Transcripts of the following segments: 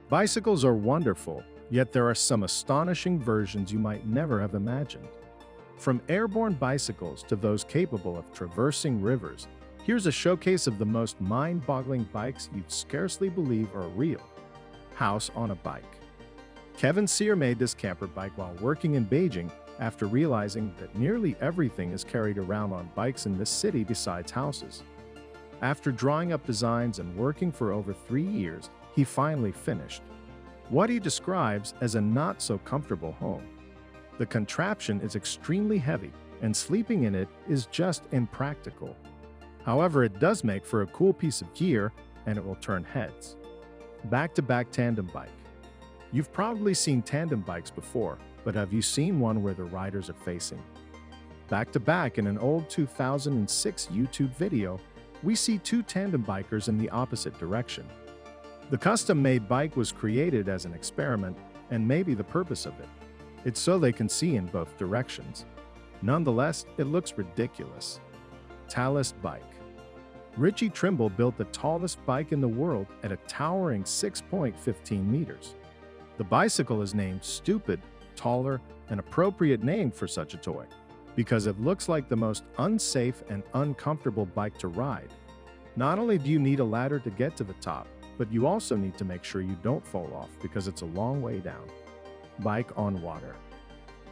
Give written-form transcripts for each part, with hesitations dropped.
Bicycles are wonderful, yet there are some astonishing versions you might never have imagined. From airborne bicycles to those capable of traversing rivers, here's a showcase of the most mind-boggling bikes you'd scarcely believe are real. House on a bike. Kevin Sear made this camper bike while working in Beijing after realizing that nearly everything is carried around on bikes in this city besides houses. After drawing up designs and working for over 3 years, he finally finished what he describes as a not-so-comfortable home. The contraption is extremely heavy, and sleeping in it is just impractical. However, it does make for a cool piece of gear, and it will turn heads. Back-to-back tandem bike. You've probably seen tandem bikes before, but have you seen one where the riders are facing back-to-back? In an old 2006 YouTube video, we see two tandem bikers in the opposite direction. The custom-made bike was created as an experiment, and maybe the purpose of it. It's so they can see in both directions. Nonetheless, it looks ridiculous. Tallest bike. Richie Trimble built the tallest bike in the world at a towering 6.15 meters. The bicycle is named Stupid, Taller, an appropriate name for such a toy, because it looks like the most unsafe and uncomfortable bike to ride. Not only do you need a ladder to get to the top, but you also need to make sure you don't fall off because it's a long way down. Bike on water.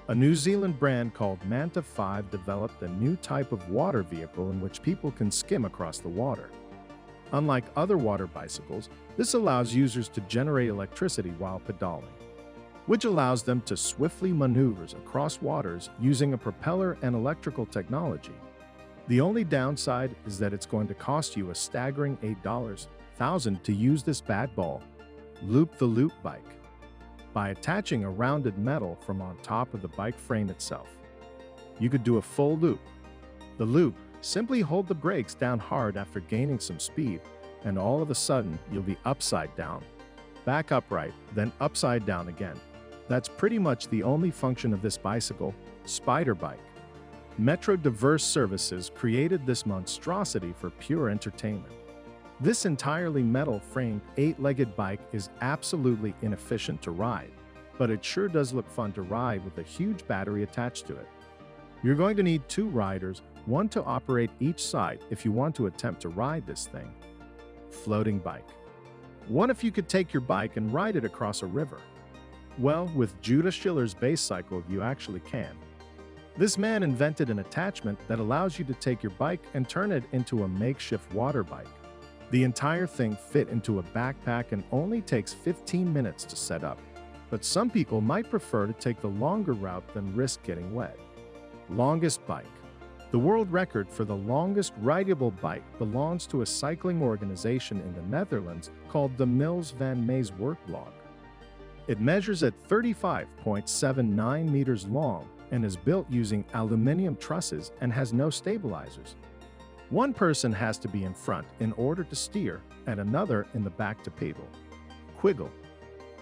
A New Zealand brand called Manta 5 developed a new type of water vehicle in which people can skim across the water. Unlike other water bicycles, this allows users to generate electricity while pedaling, which allows them to swiftly maneuver across waters using a propeller and electrical technology. The only downside is that it's going to cost you a staggering $8,000 to use this bad ball. Loop the Loop bike. By attaching a rounded metal from on top of the bike frame itself, you could do a full loop. The loop, simply hold the brakes down hard after gaining some speed, and all of a sudden you'll be upside down. Back upright, then upside down again. That's pretty much the only function of this bicycle. Spider bike. Metro Diverse Services created this monstrosity for pure entertainment. This entirely metal-framed, 8-legged bike is absolutely inefficient to ride, but it sure does look fun to ride with a huge battery attached to it. You're going to need 2 riders, one to operate each side if you want to attempt to ride this thing. Floating bike. What if you could take your bike and ride it across a river? Well, with Judah Schiller's base cycle, you actually can. This man invented an attachment that allows you to take your bike and turn it into a makeshift water bike. The entire thing fit into a backpack and only takes 15 minutes to set up. But some people might prefer to take the longer route than risk getting wet. Longest bike. The world record for the longest rideable bike belongs to a cycling organization in the Netherlands called the Mills van Maes Workblog. It measures at 35.79 meters long and is built using aluminum trusses and has no stabilizers. One person has to be in front in order to steer, and another in the back to pedal. Quiggle.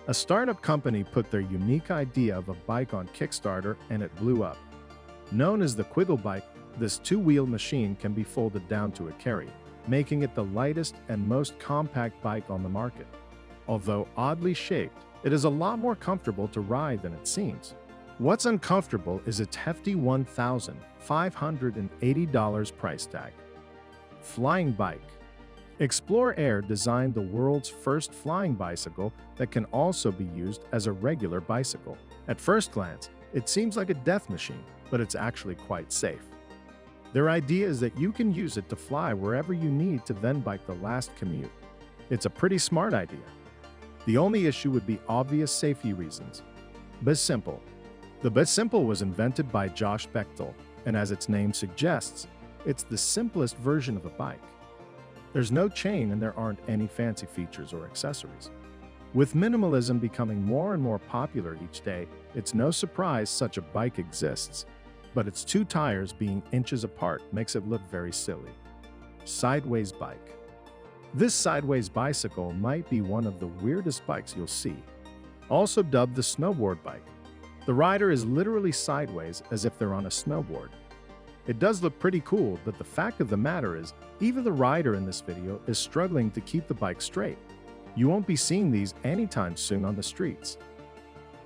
A startup company put their unique idea of a bike on Kickstarter and it blew up. Known as the Quiggle bike, this 2-wheel machine can be folded down to a carry, making it the lightest and most compact bike on the market. Although oddly shaped, it is a lot more comfortable to ride than it seems. What's uncomfortable is its hefty $1,580 price tag. Flying bike. Explore Air designed the world's first flying bicycle that can also be used as a regular bicycle. At first glance, it seems like a death machine, but it's actually quite safe. Their idea is that you can use it to fly wherever you need to then bike the last commute. It's a pretty smart idea. The only issue would be obvious safety reasons. Simple. The Simple was invented by Josh Bechtel, and as its name suggests, it's the simplest version of a bike. There's no chain and there aren't any fancy features or accessories. With minimalism becoming more and more popular each day, it's no surprise such a bike exists. But its 2 tires being inches apart makes it look very silly. Sideways bike. This sideways bicycle might be one of the weirdest bikes you'll see. Also dubbed the snowboard bike. The rider is literally sideways as if they're on a snowboard. It does look pretty cool, but the fact of the matter is, even the rider in this video is struggling to keep the bike straight. You won't be seeing these anytime soon on the streets.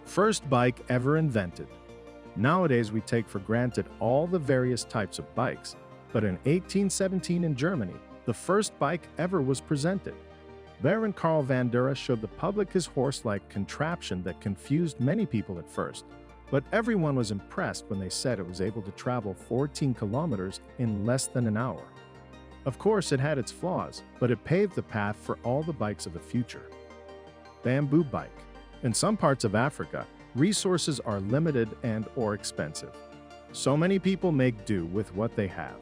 First bike ever invented. Nowadays, we take for granted all the various types of bikes, but in 1817 in Germany, the first bike ever was presented. Baron Karl van Dura showed the public his horse-like contraption that confused many people at first, but everyone was impressed when they said it was able to travel 14 kilometers in less than an hour. Of course, it had its flaws, but it paved the path for all the bikes of the future. Bamboo bike. In some parts of Africa, resources are limited and/or expensive. So many people make do with what they have.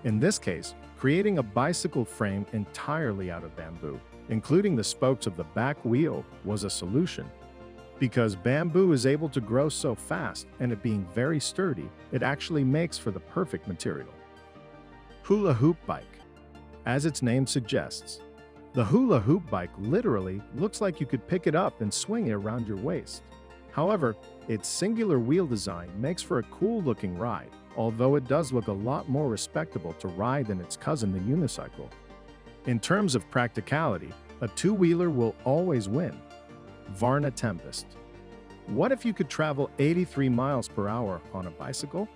In this case, creating a bicycle frame entirely out of bamboo, including the spokes of the back wheel, was a solution. Because bamboo is able to grow so fast and it being very sturdy, it actually makes for the perfect material. Hula hoop bike. As its name suggests, the hula hoop bike literally looks like you could pick it up and swing it around your waist. However, its singular wheel design makes for a cool-looking ride, although it does look a lot more respectable to ride than its cousin, the unicycle. In terms of practicality, a two-wheeler will always win. Varna Tempest. What if you could travel 83 miles per hour on a bicycle?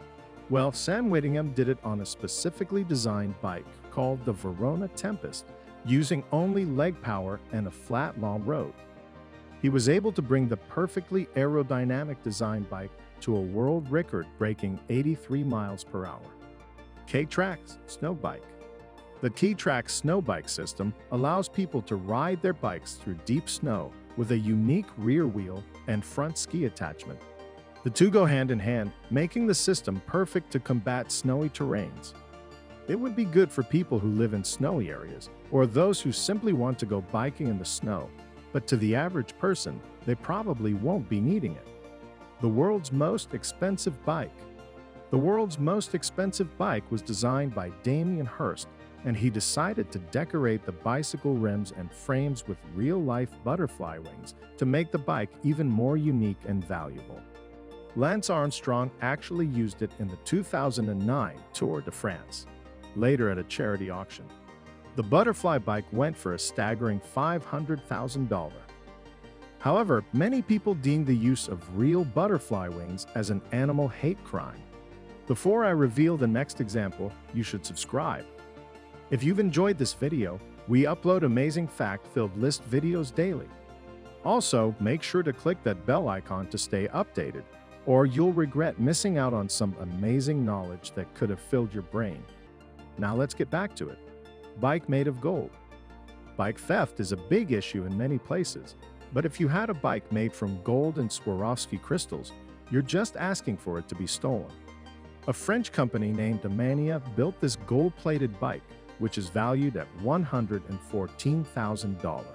Well, Sam Whittingham did it on a specifically designed bike called the Verona Tempest, using only leg power and a flat, long road. He was able to bring the perfectly aerodynamic design bike to a world record breaking 83 miles per hour. K-Trax Snow Bike. The K-Trax snow bike system allows people to ride their bikes through deep snow with a unique rear wheel and front ski attachment. The two go hand in hand, making the system perfect to combat snowy terrains. It would be good for people who live in snowy areas or those who simply want to go biking in the snow, but to the average person, they probably won't be needing it. The world's most expensive bike. The world's most expensive bike was designed by Damien Hirst, and he decided to decorate the bicycle rims and frames with real-life butterfly wings to make the bike even more unique and valuable. Lance Armstrong actually used it in the 2009 Tour de France, later at a charity auction. The butterfly bike went for a staggering $500,000. However, many people deem the use of real butterfly wings as an animal hate crime. Before I reveal the next example, you should subscribe. If you've enjoyed this video, we upload amazing fact-filled list videos daily. Also, make sure to click that bell icon to stay updated, or you'll regret missing out on some amazing knowledge that could have filled your brain. Now let's get back to it. Bike made of gold. Bike theft is a big issue in many places, but if you had a bike made from gold and Swarovski crystals, you're just asking for it to be stolen. A French company named Ingenious built this gold-plated bike, which is valued at $114,000.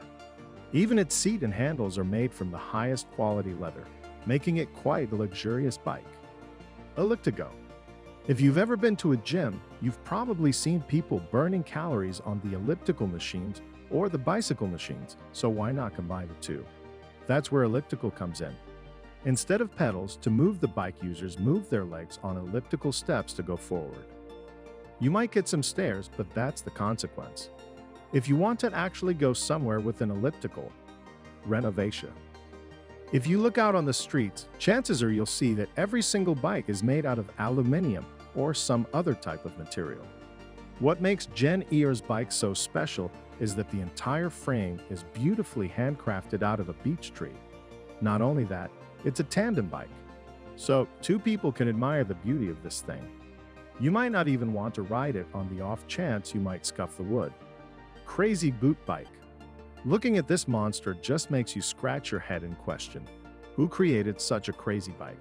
Even its seat and handles are made from the highest quality leather, making it quite a luxurious bike. Elliptigo. If you've ever been to a gym, you've probably seen people burning calories on the elliptical machines or the bicycle machines, so why not combine the two? That's where elliptical comes in. Instead of pedals to move, the bike users move their legs on elliptical steps to go forward. You might get some stares, but that's the consequence. If you want to actually go somewhere with an elliptical, renovation. If you look out on the streets, chances are you'll see that every single bike is made out of aluminum or some other type of material. What makes Jen Ear's bike so special is that the entire frame is beautifully handcrafted out of a beech tree. Not only that, it's a tandem bike, so two people can admire the beauty of this thing. You might not even want to ride it on the off chance you might scuff the wood. Crazy boot bike. Looking at this monster just makes you scratch your head and question, who created such a crazy bike?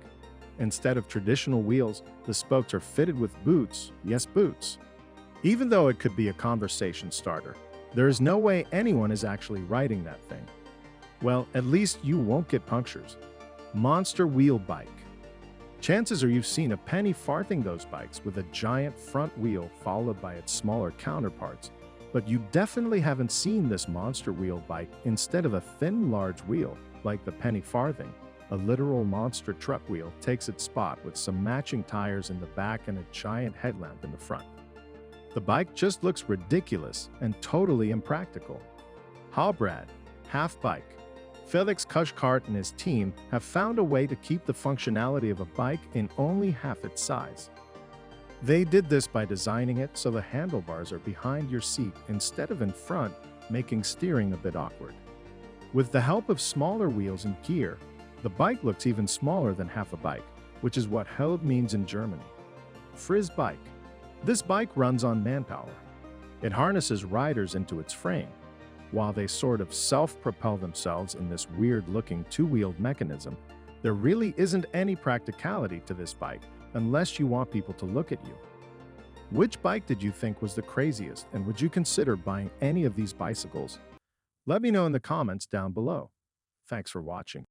Instead of traditional wheels, the spokes are fitted with boots. Yes, boots. Even though it could be a conversation starter, there is no way anyone is actually riding that thing. Well, at least you won't get punctures. Monster wheel bike. Chances are you've seen a penny farthing those bikes with a giant front wheel followed by its smaller counterparts, but you definitely haven't seen this monster wheel bike instead of a thin, large wheel like the penny farthing. A literal monster truck wheel takes its spot with some matching tires in the back and a giant headlamp in the front. The bike just looks ridiculous and totally impractical. Halbrad. Half bike. Felix Kushkart and his team have found a way to keep the functionality of a bike in only half its size. They did this by designing it so the handlebars are behind your seat instead of in front, making steering a bit awkward. With the help of smaller wheels and gear, the bike looks even smaller than half a bike, which is what Held means in Germany. Frizz bike. This bike runs on manpower. It harnesses riders into its frame, while they sort of self-propel themselves in this weird-looking two-wheeled mechanism. There really isn't any practicality to this bike unless you want people to look at you. Which bike did you think was the craziest, and would you consider buying any of these bicycles? Let me know in the comments down below. Thanks for watching.